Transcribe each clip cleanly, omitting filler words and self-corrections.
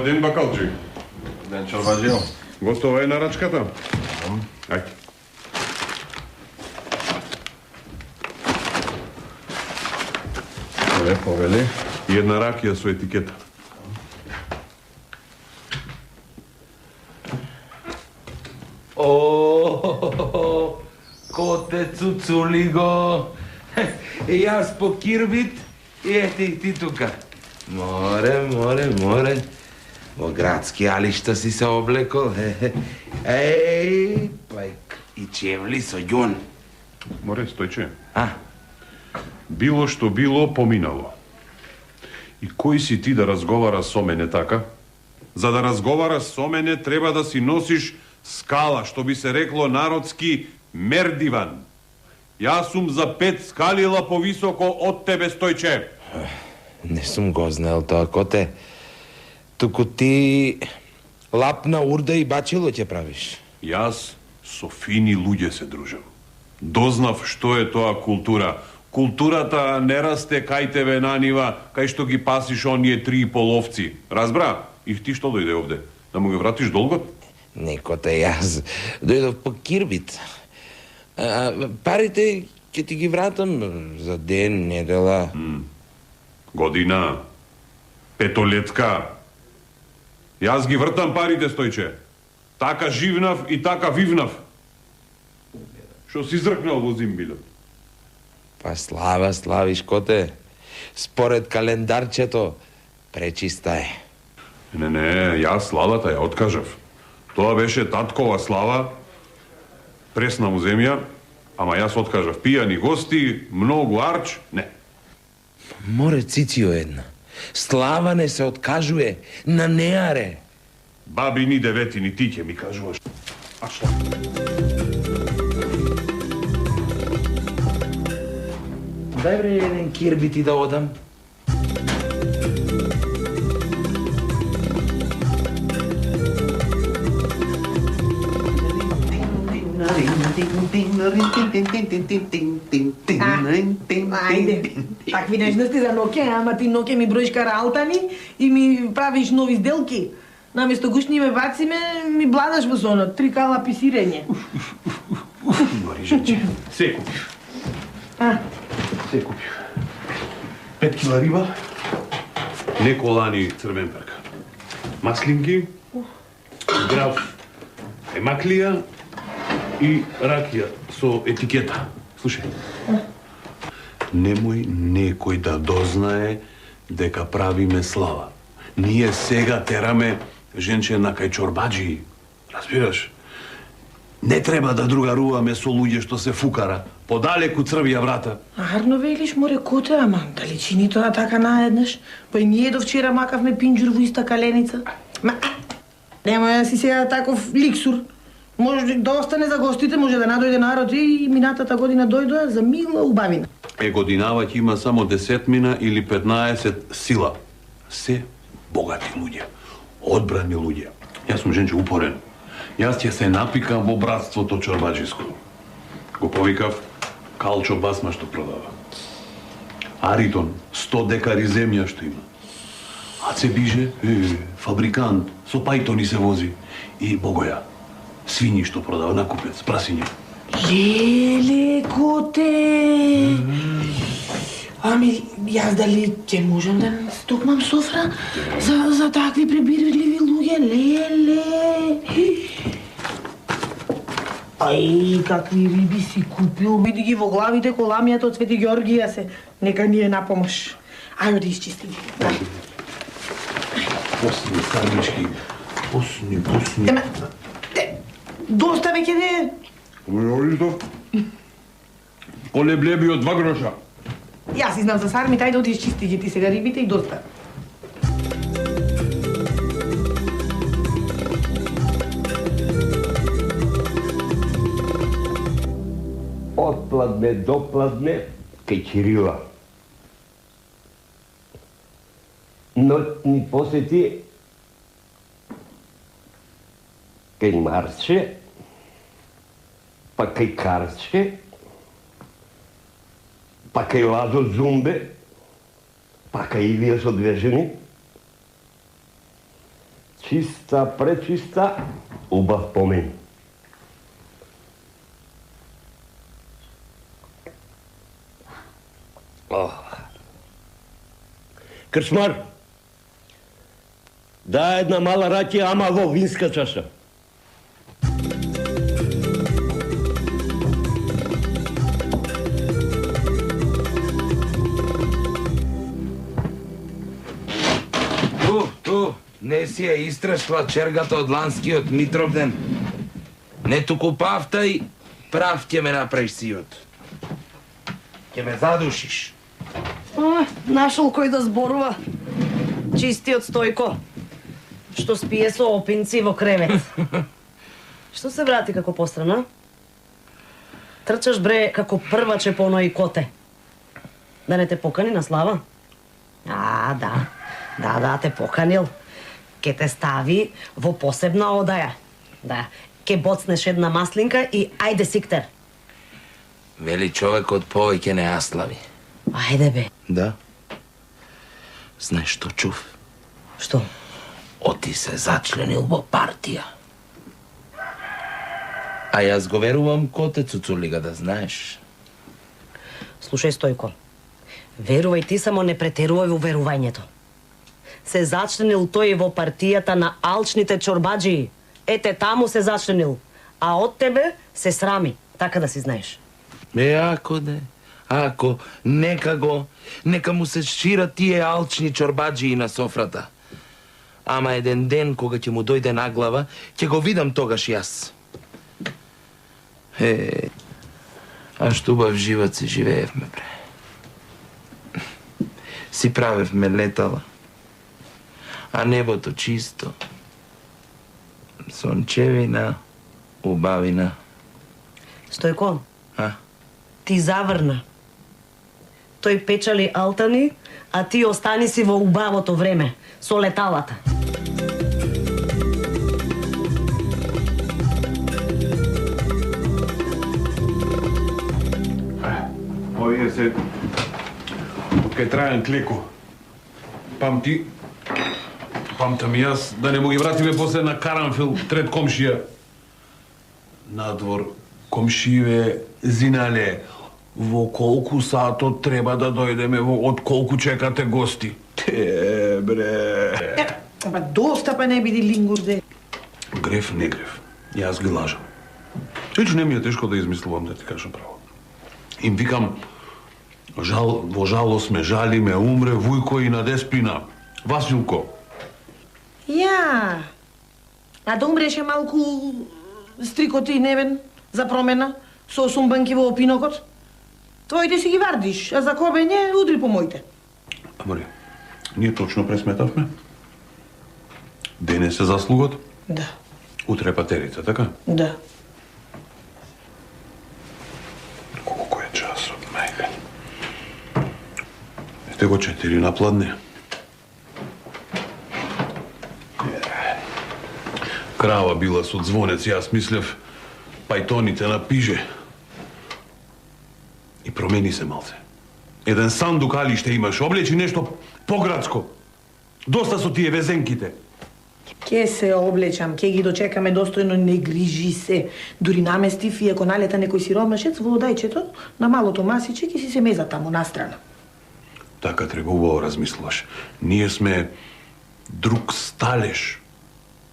Добар ден, бакалджи. Ден, чорбаджио. Готова е нарачката? Ајде. Ове, повели. И една ракија со етикета. О, коте цуцули го. И јас по кирбит и ети ти тука. Море. Во градски алишта си се облекол. Еј, пајк, и чевли со ѓон. Море, Стојче. А? Било што било, поминало. И кој си ти да разговараш со мене така? За да разговараш со мене треба да си носиш скала, што би се рекло народски мердиван. Јас сум за 5 скалила повисоко од тебе, Стојче. Не сум го знаел тоа, коте. Туку ти лапна урда и бачило ќе правиш. Јас со фини луѓе се дружам. Дознав што е тоа култура. Културата не расте кај тебе на нива, кај што ги пасиш оние 3,5 овци. Разбра? И ти што дојде овде? Да му ги вратиш долгот? Не, коте, јас дојдов по кирбит. Парите ќе ти ги вратам за ден, недела. Година. Петолетка. Јас ги вртам парите, Стојче. Така живнав и така вивнав. Што си зркнал во зимбилот? Па слава славиш, коте. Според календарчето, пречиста е. Не, јас славата ја откажав. Тоа беше таткова слава, пресна му земја, ама јас откажав. Пијани гости, многу арч, не. Море Цицио една. Слава не се откажуе, на неаре. Бабини деветини, ти ќе ми кажуваш. А што? Дај бре еден кирбит и да одам. Ајде, такви нежности за ноќе, ама ти ноќе ми броиш караалтани и ми правиш нови сделки. Наместо гушни ме бациме, ми бладаш во соно, 3 кала писирење. Мари, женче, се купив. Се купив. 5 кила риба, неколани црвен перка, маслинки, граф емаклија и ракија со етикета. Слушај, немој некој да дознае дека правиме слава. Ние сега тераме женче на кај чорбаджи, разбираш? Не треба да другаруваме со луѓе што се фукара, подалеку црвија врата. Арно велиш, море, коте, ама дали чини тоа така наеднаш? Па и ние до вчера макавме пинџур во иста каленица. Ма, немој да си сега таков ликсур. Може да остане за гостите, може да надојде народ и минатата година дојдоа за мила убавина. Годинава ќе има само 10 или 15 сила. Се богати луѓе, одбрани луѓе. Јас сум женче упорен. Јас ќе се напикам во братството чорбаджиско. Го повикав Калчо Басма што продава. Аритон, 100 декари земја што има. Аце Биже, фабрикант, со пајтони се вози. И Богоја, свињи што продава на купец, прасиња. Леле, коте! Ами, јас дали ќе можам да стокмам софра за такви пребирливи луѓе, леле! Ај, какви риби си купил, види ги во главите коламијата од Свети Ѓоргија се. Нека ни е на помош. Ајде да изчисти ги. Посни, кармички, посни. Ема, доста веќе не е. Јорито, колеблеби од 2 гроша. Јас знам за сармите, ајде оди изчисти ги ти сега рибите и доста. Отпладне, допладне, кај Кирила. Ноќни посети кај Марче, па кај Карче, па кај Ладо Зумбе, па кај Илија со 2 жени. чиста, пречиста, убав помен. Крчмар, да една мала ракија, ама во винска чаша. Не си ја истрашла чергата од ланскиот Митровден. Не туку павтај, прав ќе ме направиш сиот. Ќе ме задушиш. Нашол кој да зборува. Чистиот Стојко, што спие со опинци во кревет. Што се врати како пострана? Трчаш бре како прваче по оној коте. Да не те покани на слава? Да, те поканил. Ке те стави во посебна одаја. Да, ке боцнеш една маслинка и ајде сиктер. Вели човекот повеќе не ја слави. Ајде бе. Да. Знаеш што чув? Што? Оти се зачленил во партија. А јас го верувам коте Цуцулига, да знаеш. Слушај Стојко, верувај ти, само не претерувај во верувањето. Се зачленил тој во партијата на алчните чорбаджии. Ете таму се зачленил, а од тебе се срами, така да си знаеш. Ако, нека му се шират тие алчни чорбаджии на софрата. Ама еден ден, кога ќе му дојде на глава, ќе го видам тогаш јас. А што убав живот си живеевме, бре. Си правевме летала, а небото чисто. Сончевина, убавина. Стојко, А? ти заврна. Тој печали алтани, а ти остани си во убавото време, со леталата. Овие се од кај Трајан Клеко. Памтам и јас да не му ги вратиме после на Карамфил, трет комшија. Надвор комшије зинале. Во колку сатот треба да дојдеме, од колку чекате гости? Бре. Па доста, па не биди лингурде. Греф, не греф. Јас ги лажам. Чечу не ми е тешко да измислувам, да ти кажам право. Им викам, во жалост ме жалиме, умре Вујко и на Деспина. Василко. Ја, а да умреше малку стрикот и невен за промена, со 8 банки во опинокот? Твоите си ги вардиш, а за кобење удри по моите. Амари, ние точно пресметавме. Денес е заслугот, Да, утре патерица, така? да. Колку е часот, мајка? Ете го 4 на пладне. Крава била со звонец, јас мислев пајтоните на пиже. И промени се малце. Еден сандук алиште имаш, облечи нешто поградско. Доста со тие везенките. Ке се облечам, ке ги дочекаме достојно, не грижи се. Дури наместив и ако налета некој сиромашец во одајчето, на малото масиче ќе си се меза таму настрана. Така треба убаво размислуваш. Ние сме друг сталеж.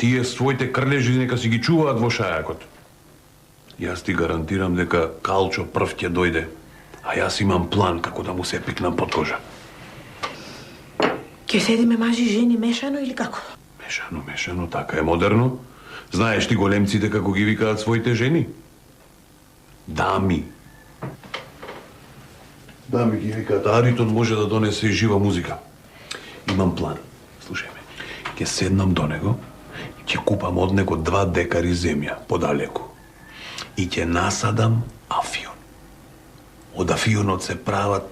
Тие своите крлежи нека си ги чуваат во шајакот. Јас ти гарантирам дека Калчо прв ќе дојде, а јас имам план како да му се пикнам под кожа. Ке седиме мажи и жени мешано или како? Мешано, така е модерно. Знаеш ти големците како ги викаат своите жени? Дами. Дами ги викаат, Аритон може да донесе и жива музика. Имам план. Слушај ме. Ќе седнам до него, ќе купам од него 2 декари земја подалеку. И ќе насадам афион. Од афионот се прават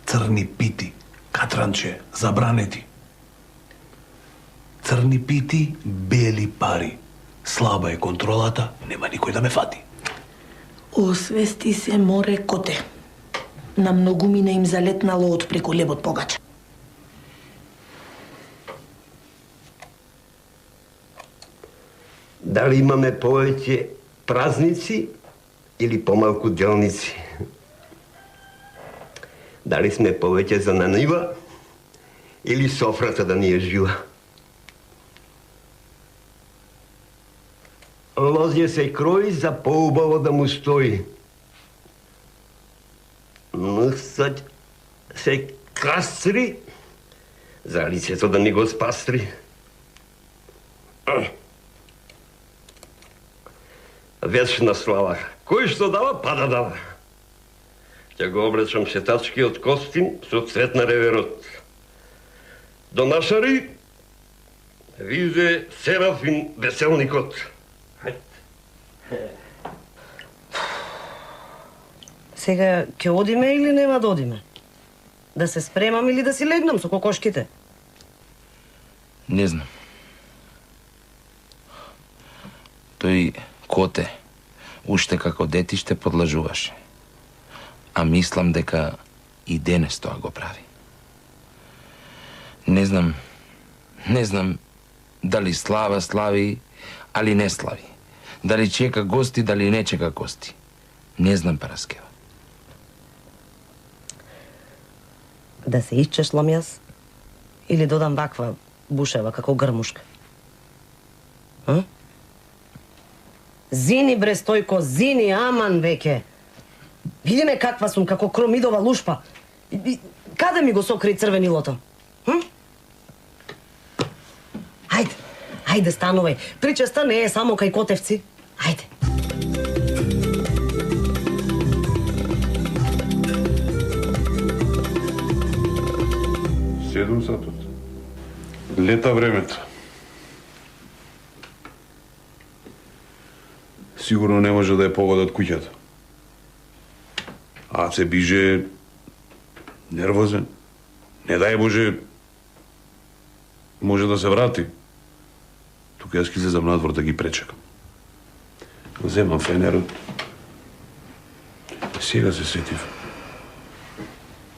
црни пити, катранче, забранети. Црни пити, бели пари. Слаба е контролата, нема никој да ме фати. Освести се море коте. На многумина им залетнало од преку лебот погача. Дали имаме повеќе празници или помалку делници? Дали сме повеќе за на нива или софрата да ни е жива? Лозје се крои за поубаво да му стои. Носът се кастри за лицето да ни го спастри. Вечна слава. Кој што дава, па да дава. Ќе го облечам шетачкиот костим со цвет на реверот. Донашари, визе Серафим Веселникот. Сега ќе одиме или нема да одиме? Да се спремам или да си легнам со кокошките? Не знам. Тој Коте, уште како детиште подлажуваше. А мислам дека и денес тоа го прави. Не знам дали слави, али не слави. Дали чека гости, дали не чека гости. Не знам, Параскева. Да се исчешлам јас? Или додам ваква бушева како грмушка? А? Зини, бре, Стојко, зини, аман веќе. Види ме каква сум, како кромидова лушпа. Каде ми го сокри црвенилото? Ајде, станувај. Причеста не е само кај Котевци. Ајде. Седум сатот. Лета времето. Сигурно не може да ја погодат куќата. А се биже нервозен. Не дај Боже, може да се врати. Тука јас ќе излезам надвор да ги пречекам. Земам фенерот. Сега се сетив.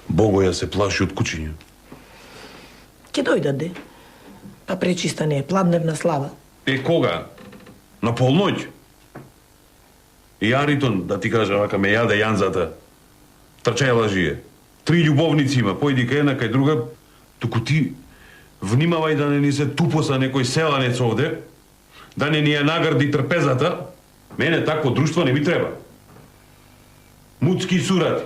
Богоја се плаши од кучиња. Ќе дојдат, де. Па пречиста не е пладневна слава. Кога? На полноќ? И Аритон, да ти кажа, вака ме јаде јанзата. Трчај лажие. 3 љубовници има, појди кај една, кај друга. Туку ти внимавај да не ни се тупоса некој селанец овде, да не ни ја нагарди трпезата. Мене такво друштво не ми треба. Муцки сурати.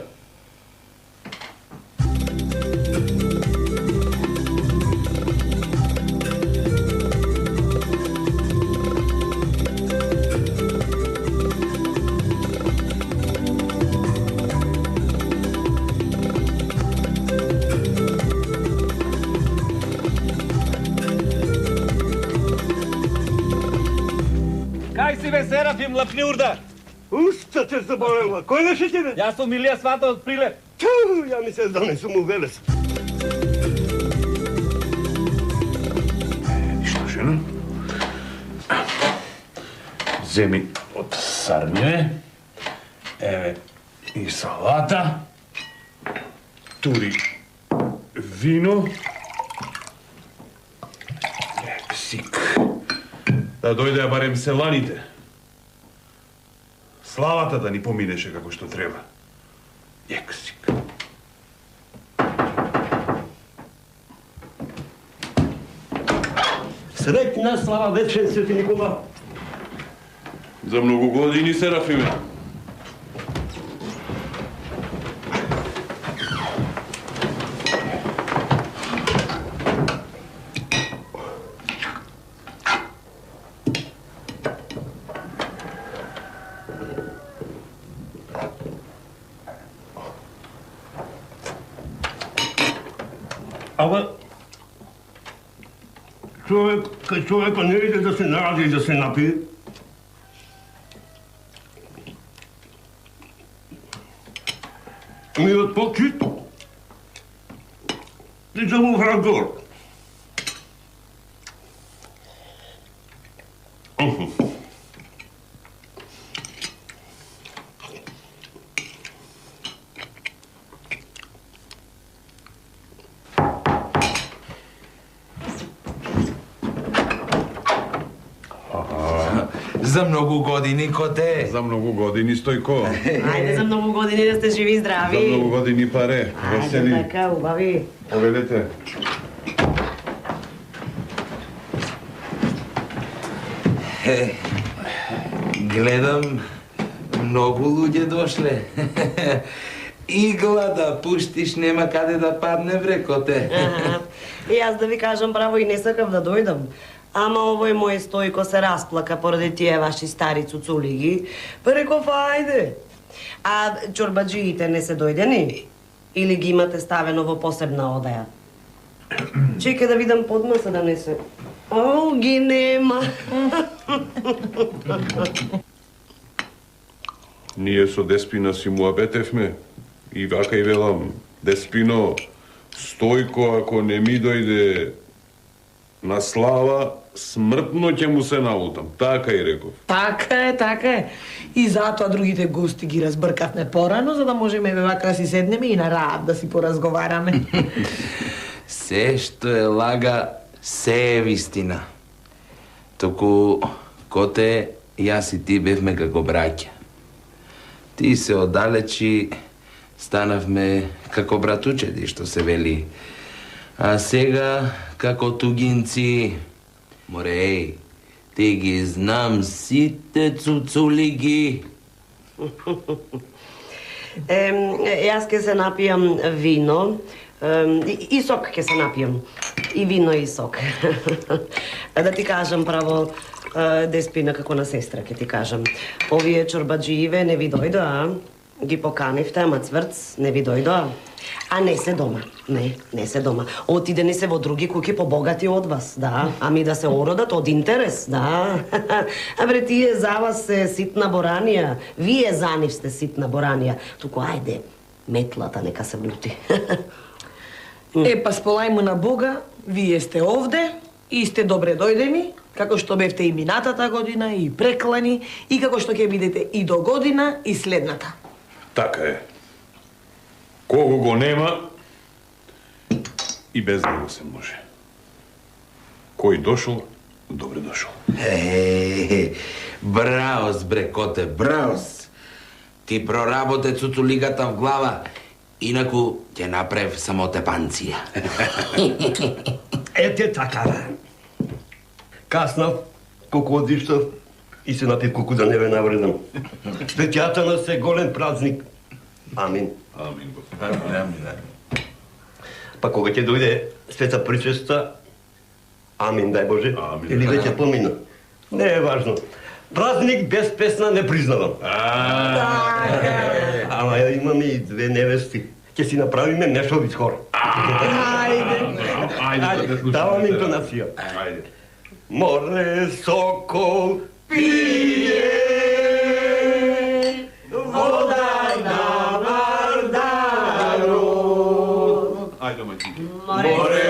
Кај си бе, Серафим, лапни урда? Уста те заболела. Кој беше ти бе? Јас сум Илија Свата од Прилеп. Ја ми се донесу му велес. Ништо, жена. Земи од сармине. Еве и салата. Тури вино. Ексик. Да дојде барем селаните. Славата да ни поминеше како што треба. Ексик. Среќна слава вечен Свети Никола. За многу години, Серафиме. Ама човека не иде да се наради и да се напие. Ми од почит ти му в разговор. За многу години, коте. За многу години, Стојко. Ајде за многу години да сте живи и здрави. За многу години паре. Ајде Весели. така, убави. Поведете. Гледам, многу луѓе дошле. Игла да пуштиш, нема каде да падне, бре, коте. Аха. И јас да ви кажам право и не сакав да дојдам. Ама овој мој Стојко се расплака поради тие ваши стари цуцулиги. Па реков, ајде. А чорбаджиите не се дојдени? Или ги имате ставено во посебна одаја? Чекај да видам подмаса да не се... О, ги нема. Ние со Деспина си муабетевме и вака и велам, Деспино, Стојко ако не ми дојде на слава, смртно ќе му се налутам. Така и реков. Така е, така е. И затоа другите гости ги разбркавме порано, за да можеме вака да си седнеме и на раат да си поразговараме. Се што е лага, се е вистина. Току, коте, јас и ти бевме како браќа. Ти се оддалечи, станавме како братучеди, што се вели. А сега, како тугинци, море, еј, ти ги знам сите цуцулиги. Јас ке се напијам вино, и сок ке се напијам. И вино и сок. Да ти кажам право, Деспина, како на сестра, ке ти кажам. Овие чорбаджииве не ви дојдоа, ги поканивте, ама цврц не ви дојдоа. А не се дома. Не се дома. Отидени се во други куќи побогати од вас, да. Ами да се ородат од интерес, да. А бре, тие за вас се ситна боранија. Вие за нив сте ситна боранија. Туку, ајде, метлата нека се влюти. Па сполајмо на Бога, вие сте овде и сте добре дојдени, како што бевте и минатата година, и преклани, и како што ќе бидете и до година, и следната. Така е. Кого го нема, и без него се може. Кој дошол, добре дошол. Браос, бре, коте, браос. Ти проработе цуцулигата в глава, инаку ќе направив само тепанција. Ете така, бе. Каснав, колку одиштав и се напив колку да не ве навредам. Светјата на се голем празник. Амин. Амин, Па кога ќе дојде света причеста, амин, дај Боже, Амин. или веќе помина. Не е важно. Празник без песна не признавам. Ама ја имаме и две невести. Ќе си направиме нешовиц хор. Ајде, давам интонација. Ајде. Море сокол пие, вода на Вардаро. Ајде, мајчинки. Море